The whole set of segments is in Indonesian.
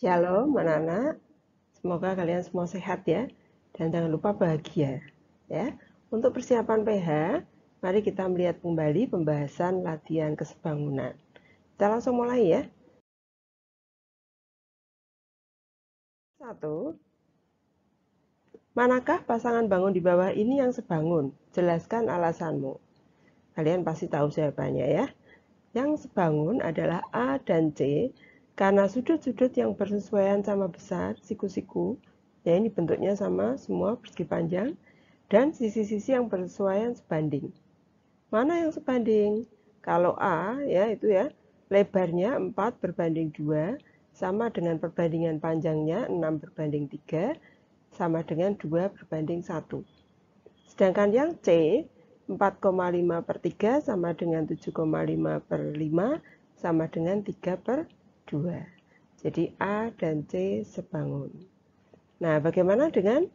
Shalom anak-anak, semoga kalian semua sehat ya, dan jangan lupa bahagia ya. Untuk persiapan PH, mari kita melihat kembali pembahasan latihan kesebangunan. Kita langsung mulai ya. 1. Manakah pasangan bangun di bawah ini yang sebangun? Jelaskan alasanmu. Kalian pasti tahu jawabannya ya. Yang sebangun adalah A dan C karena sudut-sudut yang bersesuaian sama besar, siku-siku, ya ini bentuknya sama semua persegi panjang, dan sisi-sisi yang bersesuaian sebanding. Mana yang sebanding? Kalau A ya itu ya, lebarnya 4 berbanding 2 sama dengan perbandingan panjangnya 6 berbanding 3 sama dengan 2 berbanding 1. Sedangkan yang C 4,5 per 3 sama dengan 7,5 per 5 sama dengan 3 per 2. Jadi A dan C sebangun. Nah, bagaimana dengan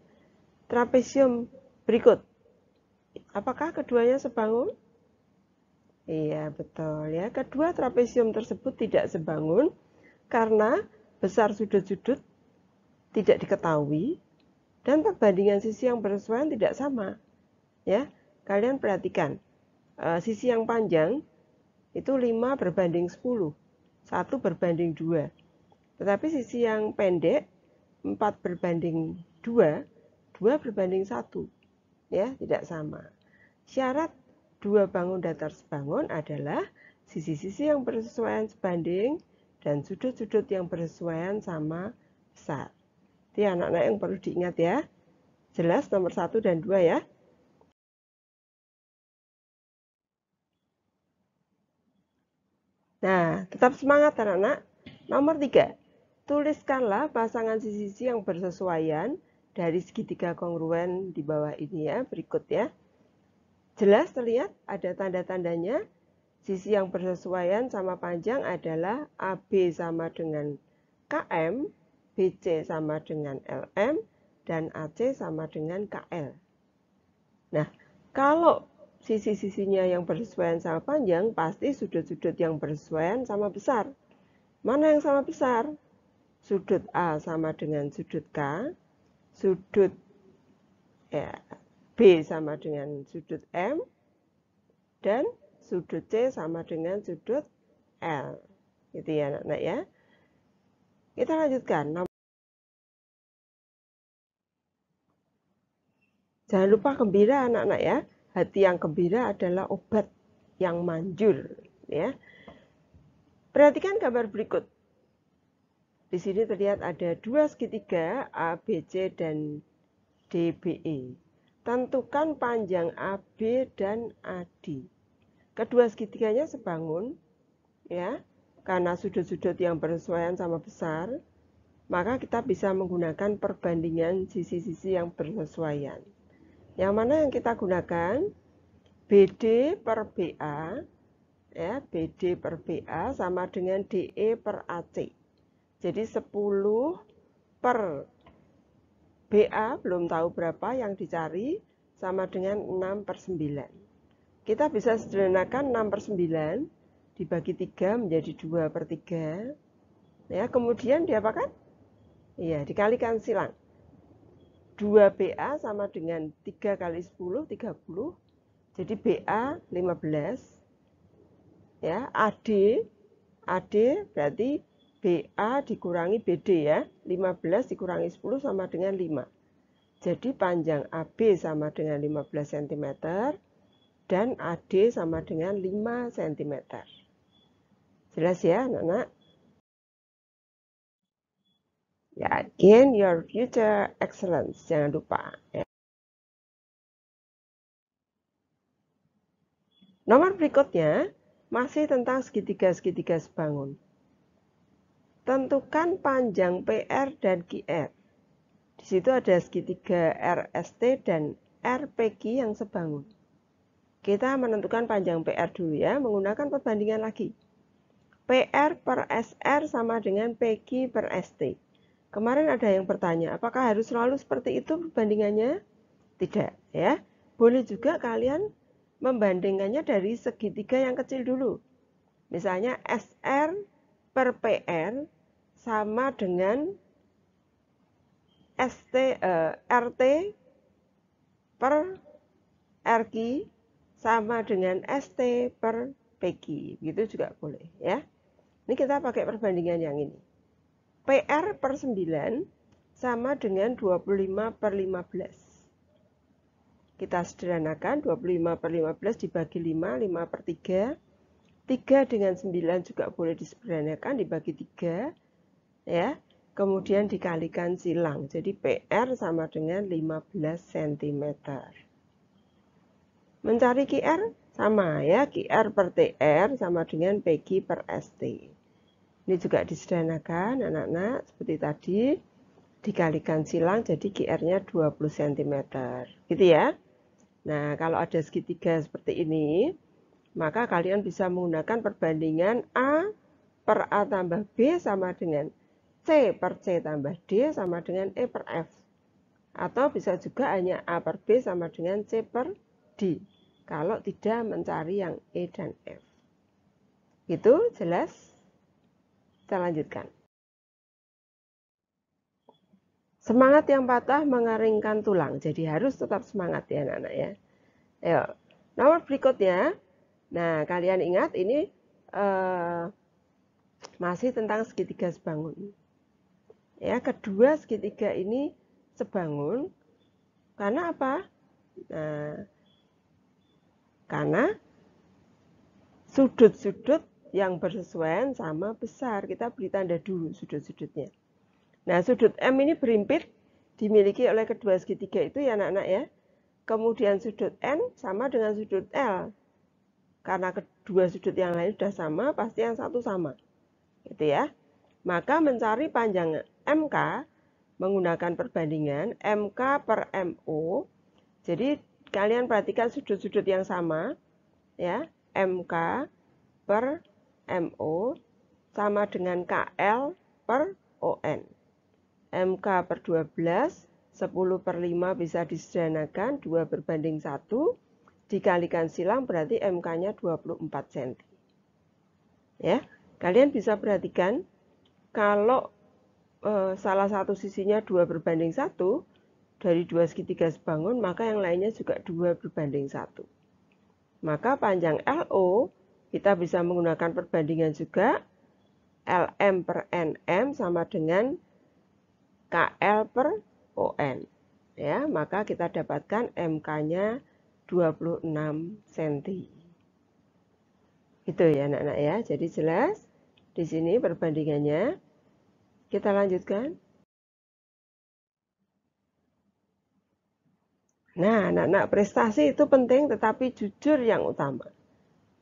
trapesium berikut? Apakah keduanya sebangun? Iya, betul ya. Kedua trapesium tersebut tidak sebangun karena besar sudut-sudut tidak diketahui dan perbandingan sisi yang bersesuaian tidak sama. Ya, kalian perhatikan. Sisi yang panjang itu 5 berbanding 10, 1 berbanding 2. Tetapi sisi yang pendek 4 berbanding 2, 2 berbanding 1. Ya, tidak sama. Syarat dua bangun datar sebangun adalah sisi-sisi yang bersesuaian sebanding dan sudut-sudut yang bersesuaian sama besar. Itu anak-anak yang perlu diingat ya. Jelas nomor 1 dan 2 ya. Nah, tetap semangat anak-anak. Nomor 3, tuliskanlah pasangan sisi-sisi yang bersesuaian dari segitiga kongruen di bawah ini ya, berikut ya. Jelas terlihat ada tanda-tandanya. Sisi yang bersesuaian sama panjang adalah AB sama dengan KM, BC sama dengan LM, dan AC sama dengan KL. Nah, kalau sisi-sisinya yang bersesuaian sama panjang, pasti sudut-sudut yang bersesuaian sama besar. Mana yang sama besar? Sudut A sama dengan sudut K, sudut B sama dengan sudut M, dan sudut C sama dengan sudut L. Gitu ya anak-anak ya. Kita lanjutkan. Jangan lupa gembira anak-anak ya. Hati yang gembira adalah obat yang manjur ya. Perhatikan gambar berikut. Di sini terlihat ada dua segitiga ABC dan DBE. Tentukan panjang AB dan AD. Kedua segitiganya sebangun ya. Karena sudut-sudut yang bersesuaian sama besar, maka kita bisa menggunakan perbandingan sisi-sisi yang bersesuaian. Yang mana yang kita gunakan? BD per BA ya, BD per BA sama dengan DE per AC. Jadi 10 per BA belum tahu berapa yang dicari sama dengan 6 per 9. Kita bisa sederhanakan 6 per 9 dibagi 3 menjadi 2 per 3. Ya, kemudian diapakan? Iya, dikalikan silang. 2 BA sama dengan 3 kali 10, 30. Jadi BA 15. Ya, AD berarti BA dikurangi BD ya, 15 dikurangi 10 sama dengan 5. Jadi panjang AB sama dengan 15 cm dan AD sama dengan 5 cm. Jelas ya anak-anak? Ya, gain your future excellence, jangan lupa. Ya. Nomor berikutnya masih tentang segitiga-segitiga sebangun. Tentukan panjang PR dan QR. Di situ ada segitiga RST dan RPQ yang sebangun. Kita menentukan panjang PR dulu ya, menggunakan perbandingan lagi. PR per SR sama dengan PQ per ST. Kemarin ada yang bertanya, apakah harus selalu seperti itu perbandingannya? Tidak ya. Boleh juga kalian membandingkannya dari segitiga yang kecil dulu. Misalnya SR per PR sama dengan RT per RQ sama dengan ST per PQ. Gitu juga boleh ya. Ini kita pakai perbandingan yang ini. PR per 9 sama dengan 25 per 15. Kita sederhanakan, 25 per 15 dibagi 5, 5 per 3. 3 dengan 9 juga boleh disederhanakan, dibagi 3. Ya, kemudian dikalikan silang. Jadi PR sama dengan 15 cm. Mencari QR sama ya, QR per TR sama dengan PQ per ST. Ini juga disederhanakan anak-anak seperti tadi, dikalikan silang jadi QR-nya 20 cm. Gitu ya. Nah, kalau ada segitiga seperti ini, maka kalian bisa menggunakan perbandingan A per A tambah B sama dengan C per C tambah D sama dengan E per F. Atau bisa juga hanya A per B sama dengan C per D. Kalau tidak mencari yang E dan F. Gitu, jelas? Kita lanjutkan. Semangat yang patah mengeringkan tulang. Jadi harus tetap semangat ya anak-anak ya. Ayo, nomor berikutnya. Nah, kalian ingat ini masih tentang segitiga sebangun. Ya, kedua segitiga ini sebangun. Karena apa? Nah, karena sudut-sudut yang bersesuaian sama besar. Kita beri tanda dulu sudut-sudutnya. Nah, sudut M ini berimpit dimiliki oleh kedua segitiga itu ya anak-anak ya. Kemudian sudut N sama dengan sudut L. Karena kedua sudut yang lain sudah sama, pasti yang satu sama. Gitu ya. Maka mencari panjang MK menggunakan perbandingan MK per MO. Jadi kalian perhatikan sudut-sudut yang sama ya. MK per MO sama dengan KL per ON. MK per 12, 10 per 5 bisa disederhanakan, 2 berbanding 1. Dikalikan silang berarti MK-nya 24 cm. Ya, kalian bisa perhatikan kalau salah satu sisinya 2 berbanding 1, dari 2 segitiga sebangun, maka yang lainnya juga 2 berbanding 1. Maka panjang LO kita bisa menggunakan perbandingan juga. LM per NM sama dengan KL per ON. Ya, maka kita dapatkan MK-nya 26 cm. Itu ya anak-anak ya. Jadi jelas di sini perbandingannya. Kita lanjutkan. Nah, anak-anak, prestasi itu penting tetapi jujur yang utama.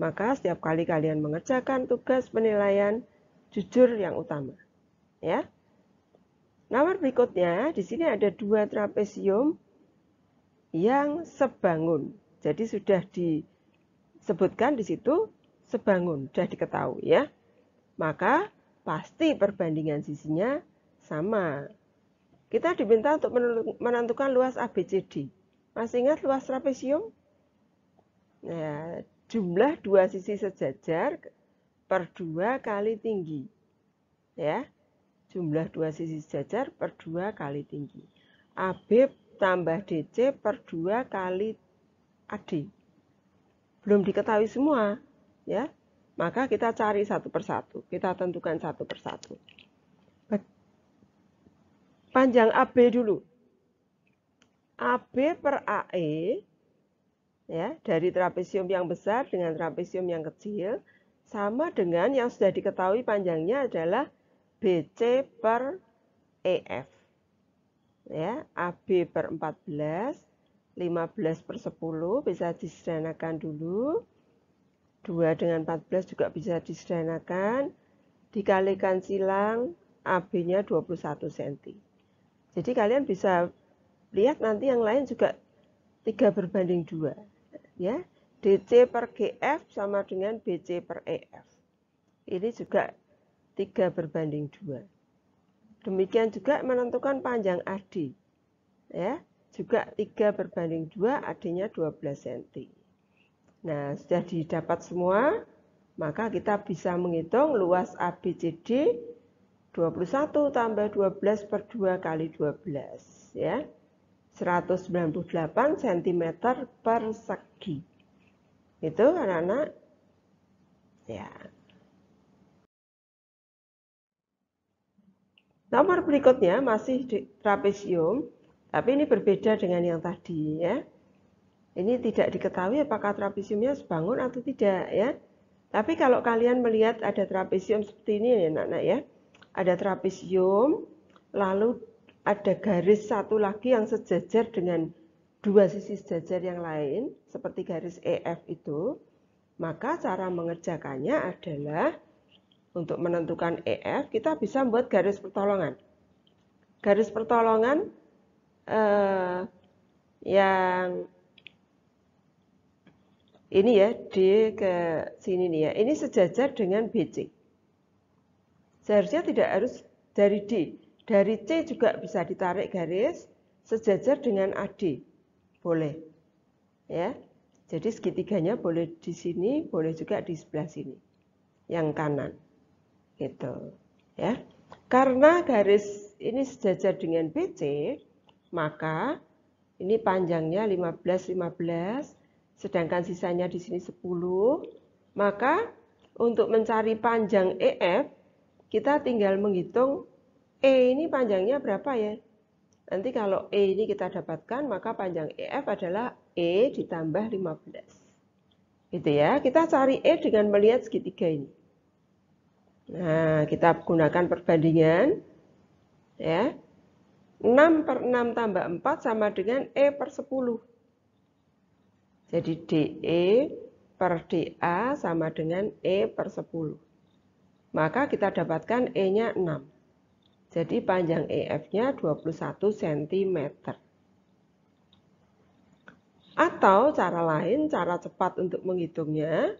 Maka setiap kali kalian mengerjakan tugas penilaian, jujur yang utama. Ya. Nomor berikutnya, di sini ada 2 trapesium yang sebangun. Jadi sudah disebutkan di situ sebangun, sudah diketahui ya. Maka pasti perbandingan sisinya sama. Kita diminta untuk menentukan luas ABCD. Masih ingat luas trapesium? Nah, jumlah 2 sisi sejajar per 2 kali tinggi. Ya, jumlah 2 sisi sejajar per 2 kali tinggi. AB tambah DC per 2 kali AD. Belum diketahui semua, ya. Maka kita cari satu persatu. Kita tentukan satu persatu. Panjang AB dulu. AB per AE, ya, dari trapesium yang besar dengan trapesium yang kecil, sama dengan yang sudah diketahui panjangnya adalah BC per EF. Ya, AB per 14, 15 per 10 bisa disederhanakan dulu. 2 dengan 14 juga bisa disederhanakan. Dikalikan silang, AB-nya 21 cm. Jadi kalian bisa lihat nanti yang lain juga 3 berbanding 2. Ya, DC per GF sama dengan BC per EF. Ini juga 3 berbanding 2. Demikian juga menentukan panjang AD. Ya, juga 3 berbanding 2, AD-nya 12 cm. Nah, sudah didapat semua, maka kita bisa menghitung luas ABCD 21 tambah 12 per 2 kali 12 ya. 198 cm persegi. Itu anak-anak. Ya. Nomor berikutnya masih di trapesium, tapi ini berbeda dengan yang tadi ya. Ini tidak diketahui apakah trapesiumnya sebangun atau tidak ya. Tapi kalau kalian melihat ada trapesium seperti ini ya anak-anak ya. Ada trapesium, lalu ada garis satu lagi yang sejajar dengan dua sisi sejajar yang lain, seperti garis EF itu. Maka cara mengerjakannya adalah untuk menentukan EF, kita bisa membuat garis pertolongan. Garis pertolongan yang ini ya, D ke sini nih ya. Ini sejajar dengan BC. Seharusnya tidak harus dari D. Dari C juga bisa ditarik garis sejajar dengan AD. Boleh. Ya. Jadi segitiganya boleh di sini, boleh juga di sebelah sini. Yang kanan. Gitu. Ya. Karena garis ini sejajar dengan BC, maka ini panjangnya 15 15, sedangkan sisanya di sini 10. Maka untuk mencari panjang EF, kita tinggal menghitung E ini panjangnya berapa ya? Nanti kalau E ini kita dapatkan, maka panjang EF adalah E ditambah 15. Gitu ya. Kita cari E dengan melihat segitiga ini. Nah, kita gunakan perbandingan. Ya. 6 per 6 tambah 4 sama dengan E per 10. Jadi DE per DA sama dengan E per 10. Maka kita dapatkan E-nya 6. Jadi panjang EF-nya 21 cm. Atau cara lain, cara cepat untuk menghitungnya,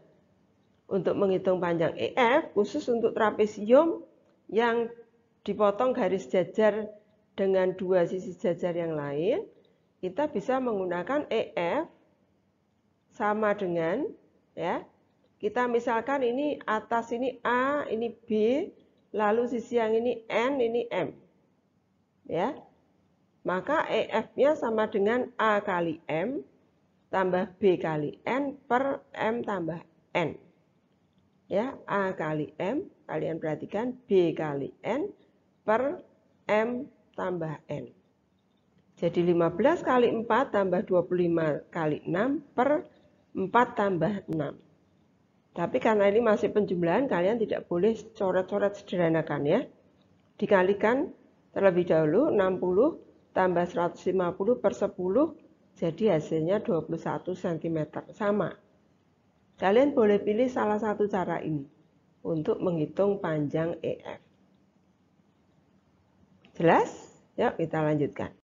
untuk menghitung panjang EF, khusus untuk trapesium yang dipotong garis jajar dengan dua sisi jajar yang lain, kita bisa menggunakan EF sama dengan, ya, kita misalkan ini atas ini A, ini B, lalu sisi yang ini N, ini M. Ya. Maka EF-nya sama dengan A kali M tambah B kali N per M tambah N. Ya, A kali M, kalian perhatikan B kali N per M tambah N. Jadi 15 kali 4 tambah 25 kali 6 per 4 tambah 6. Tapi karena ini masih penjumlahan, kalian tidak boleh coret-coret sederhanakan ya. Dikalikan terlebih dahulu 60 tambah 150 per 10, jadi hasilnya 21 cm. Sama. Kalian boleh pilih salah satu cara ini untuk menghitung panjang EF. Jelas? Yuk kita lanjutkan.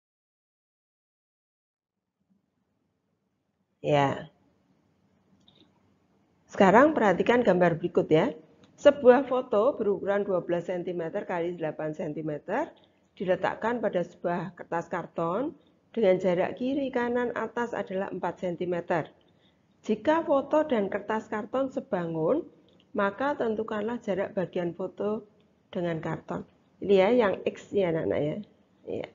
Ya. Sekarang perhatikan gambar berikut ya. Sebuah foto berukuran 12 cm x 8 cm diletakkan pada sebuah kertas karton dengan jarak kiri, kanan, atas adalah 4 cm. Jika foto dan kertas karton sebangun, maka tentukanlah jarak bagian foto dengan karton. Ini ya yang X ya anak-anak ya. Iya.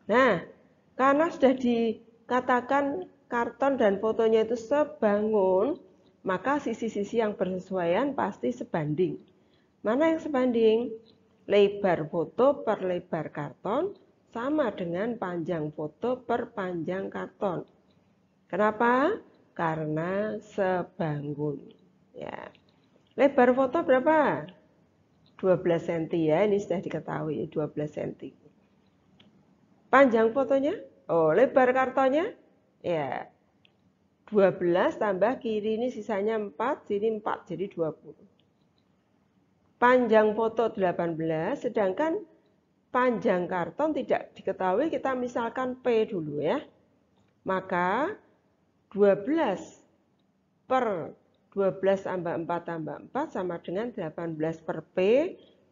Nah, karena sudah dikatakan karton dan fotonya itu sebangun, maka sisi-sisi yang bersesuaian pasti sebanding. Mana yang sebanding? Lebar foto per lebar karton sama dengan panjang foto per panjang karton. Kenapa? Karena sebangun. Ya. Lebar foto berapa? 12 cm ya, ini sudah diketahui 12 cm. Panjang fotonya? Oh, lebar kartonnya? Ya. 12 tambah kiri ini sisanya 4, sini 4, jadi 20. Panjang foto 18, sedangkan panjang karton tidak diketahui, kita misalkan P dulu ya. Maka 12 per 12 tambah 4 tambah 4 sama dengan 18 per P.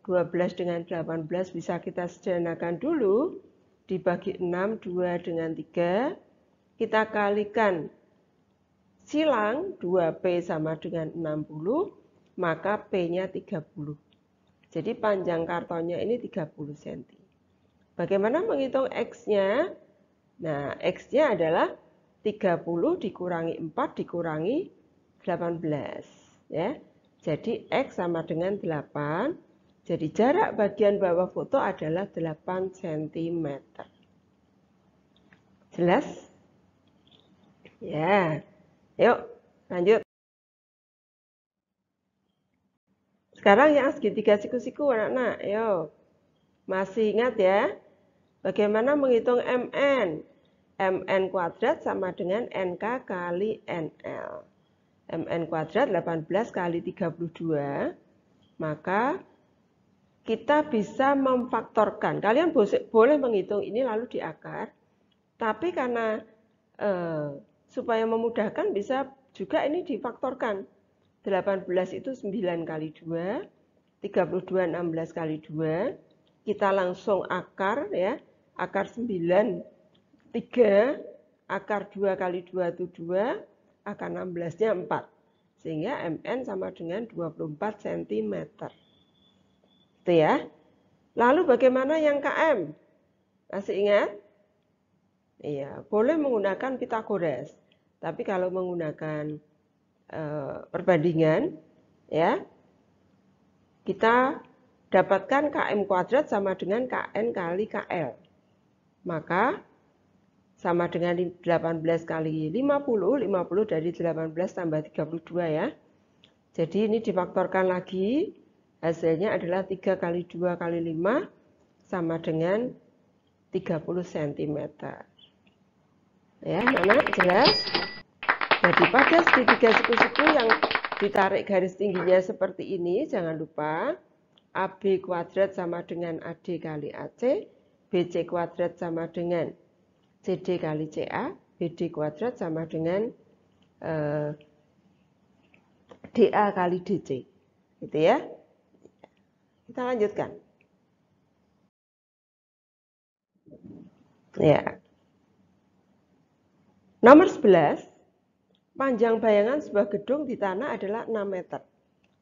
12 dengan 18 bisa kita sederhanakan dulu. Dibagi 6, 2 dengan 3. Kita kalikan silang 2P sama dengan 60, maka P-nya 30. Jadi panjang kartonnya ini 30 cm. Bagaimana menghitung X-nya? Nah, X-nya adalah 30 dikurangi 4 dikurangi 18. Ya. Jadi X sama dengan 8. Jadi jarak bagian bawah foto adalah 8 cm. Jelas? Ya. Yuk, lanjut. Sekarang yang segitiga siku-siku anak-anak. Yuk. Masih ingat ya? Bagaimana menghitung MN? MN kuadrat sama dengan NK kali NL. MN kuadrat 18 kali 32. Maka kita bisa memfaktorkan. Kalian boleh menghitung ini lalu di akar. Tapi karena supaya memudahkan bisa juga ini difaktorkan. 18 itu 9 kali 2. 32 16 kali 2. Kita langsung akar ya. Akar 9 3, akar 2 kali 2 itu 2, akar 16-nya 4. Sehingga MN sama dengan 24 cm. Itu ya. Lalu bagaimana yang KM? Masih ingat? Iya, boleh menggunakan Pythagoras. Tapi kalau menggunakan perbandingan, ya, kita dapatkan KM kuadrat sama dengan KN kali KL. Maka sama dengan 18 kali 50, 50 dari 18 tambah 32 ya. Jadi ini difaktorkan lagi, hasilnya adalah 3 kali 2 kali 5 sama dengan 30 cm. Ya, anak jelas? Jadi pada segitiga siku-siku yang ditarik garis tingginya seperti ini, jangan lupa AB kuadrat sama dengan AD kali AC, BC kuadrat sama dengan CD kali CA, BD kuadrat sama dengan DA kali DC. Gitu ya. Kita lanjutkan. Ya. Nomor 11, panjang bayangan sebuah gedung di tanah adalah 6 meter.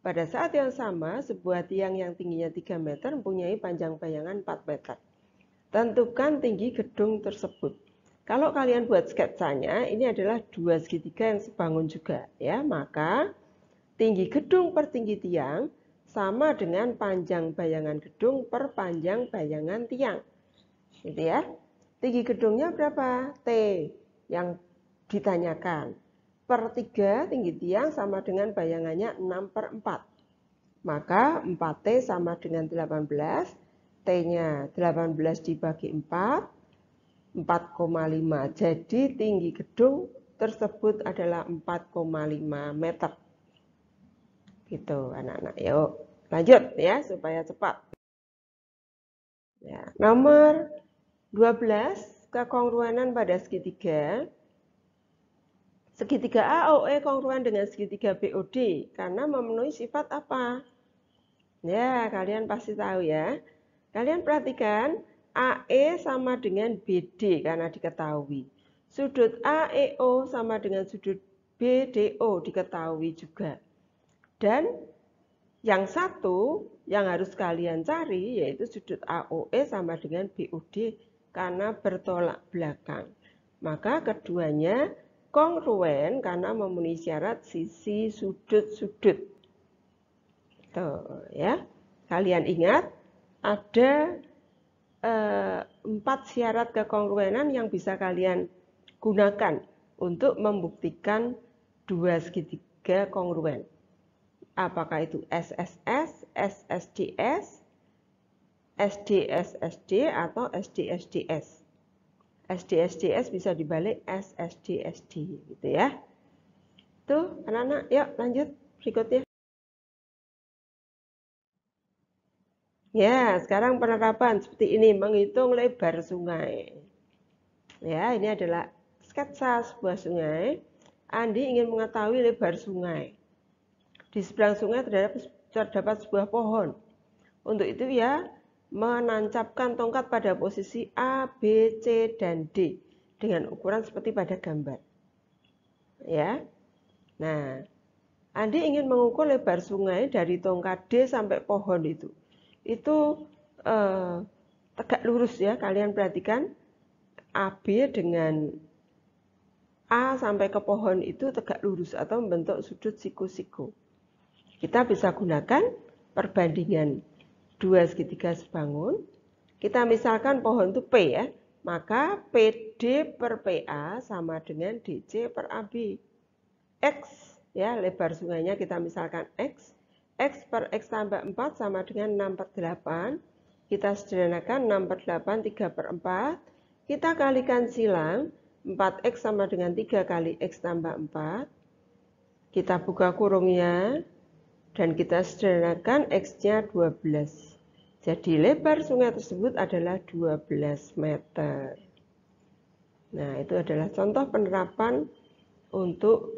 Pada saat yang sama, sebuah tiang yang tingginya 3 meter mempunyai panjang bayangan 4 meter. Tentukan tinggi gedung tersebut. Kalau kalian buat sketsanya, ini adalah dua segitiga yang sebangun juga, ya. Maka tinggi gedung per tinggi tiang sama dengan panjang bayangan gedung per panjang bayangan tiang. Gitu ya. Tinggi gedungnya berapa? T yang ditanyakan. Per 3 tinggi tiang sama dengan bayangannya 6/4. Maka 4T sama dengan 18. T-nya 18 dibagi 4. 4,5. Jadi tinggi gedung tersebut adalah 4,5 meter. Gitu anak-anak. Yuk lanjut ya supaya cepat. Ya, nomor 12, kekongruenan pada segitiga. Segitiga AOE kongruen dengan segitiga BOD karena memenuhi sifat apa? Ya, kalian pasti tahu ya. Kalian perhatikan AE sama dengan BD karena diketahui. Sudut AEO sama dengan sudut BDO diketahui juga. Dan yang satu yang harus kalian cari yaitu sudut AOE sama dengan BOD karena bertolak belakang. Maka keduanya kongruen karena memenuhi syarat sisi sudut-sudut. Tuh ya. Kalian ingat ada 4 syarat kekongruenan yang bisa kalian gunakan untuk membuktikan dua segitiga kongruen. Apakah itu SSS, SSDS, SDSSD atau SDSDS. SDSDS bisa dibalik SSDSD gitu ya. Tuh anak-anak, yuk lanjut berikutnya. Ya, sekarang penerapan seperti ini, menghitung lebar sungai. Ya, ini adalah sketsa sebuah sungai. Andi ingin mengetahui lebar sungai. Di seberang sungai terdapat sebuah pohon. Untuk itu ya, menancapkan tongkat pada posisi A, B, C, dan D dengan ukuran seperti pada gambar. Ya. Nah, Andi ingin mengukur lebar sungai dari tongkat D sampai pohon itu. itu tegak lurus ya. Kalian perhatikan AB dengan A sampai ke pohon itu tegak lurus atau membentuk sudut siku-siku. Kita bisa gunakan perbandingan dua segitiga sebangun. Kita misalkan pohon itu P ya, maka PD per PA sama dengan DC per AB. X ya, lebar sungainya kita misalkan X. X per X tambah 4 sama dengan 6 per 8. Kita sederhanakan 6 per 8, 3 per 4. Kita kalikan silang, 4X sama dengan 3 kali X tambah 4. Kita buka kurungnya, dan kita sederhanakan X-nya 12. Jadi lebar sungai tersebut adalah 12 meter. Nah, itu adalah contoh penerapan untuk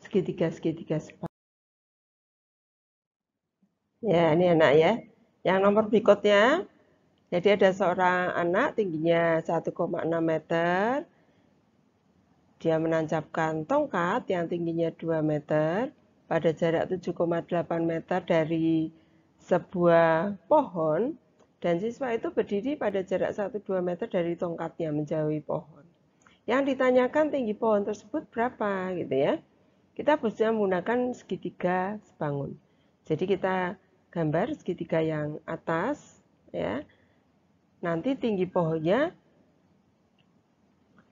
segitiga-segitiga sebangun. Ya, ini anak ya. Yang nomor berikutnya, jadi ada seorang anak tingginya 1,6 meter. Dia menancapkan tongkat yang tingginya 2 meter pada jarak 7,8 meter dari sebuah pohon, dan siswa itu berdiri pada jarak 1-2 meter dari tongkatnya menjauhi pohon. Yang ditanyakan tinggi pohon tersebut berapa gitu ya. Kita bisa menggunakan segitiga sebangun. Jadi kita gambar segitiga yang atas ya. Nanti tinggi pohonnya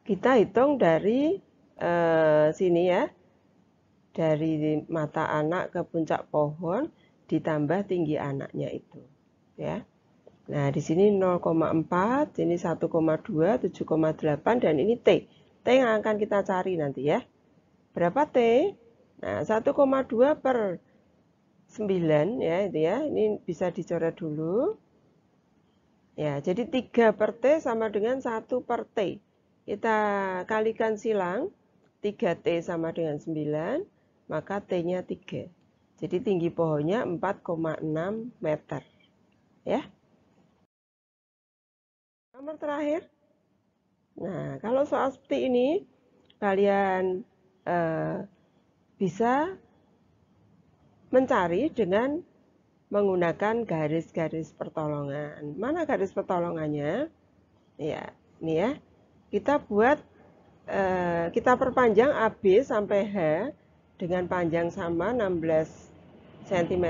kita hitung dari sini ya. Dari mata anak ke puncak pohon ditambah tinggi anaknya itu ya. Nah, di sini 0,4, ini 1,2, 7,8 dan ini T. T yang akan kita cari nanti ya. Berapa T? Nah, 1,2 per 9 ya itu ya. Ini bisa dicoret dulu. Ya, jadi 3 per T sama dengan 1 per T. Kita kalikan silang, 3T sama dengan 9, maka T-nya 3. Jadi tinggi pohonnya 4,6 meter. Ya. Nomor terakhir. Nah, kalau soal seperti ini, kalian bisa mencari dengan menggunakan garis-garis pertolongan. Mana garis pertolongannya? Ya, ini ya. Kita buat, kita perpanjang AB sampai H dengan panjang sama 16 cm.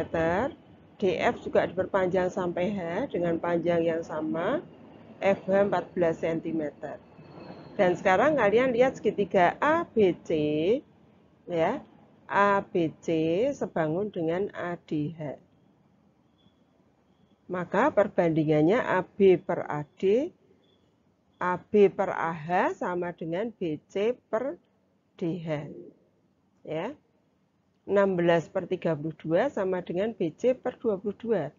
DF juga diperpanjang sampai H dengan panjang yang sama, FH 14 cm. Dan sekarang kalian lihat segitiga ABC ya. ABC sebangun dengan ADH. Maka perbandingannya AB per AD, AB per AH sama dengan BC per DH. Ya. 16 per 32 sama dengan BC per 22.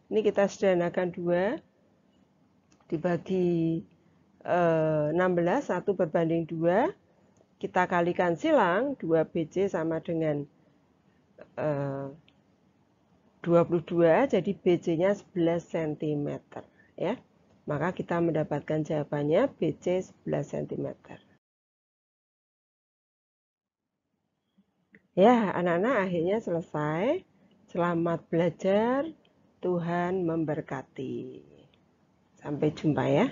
Ini kita sederhanakan 2. Dibagi 16, 1 berbanding 2. Kita kalikan silang, 2BC sama dengan 22, jadi BC-nya 11 cm. Ya. Maka kita mendapatkan jawabannya BC 11 cm. Ya, anak-anak akhirnya selesai. Selamat belajar. Tuhan memberkati. Sampai jumpa ya.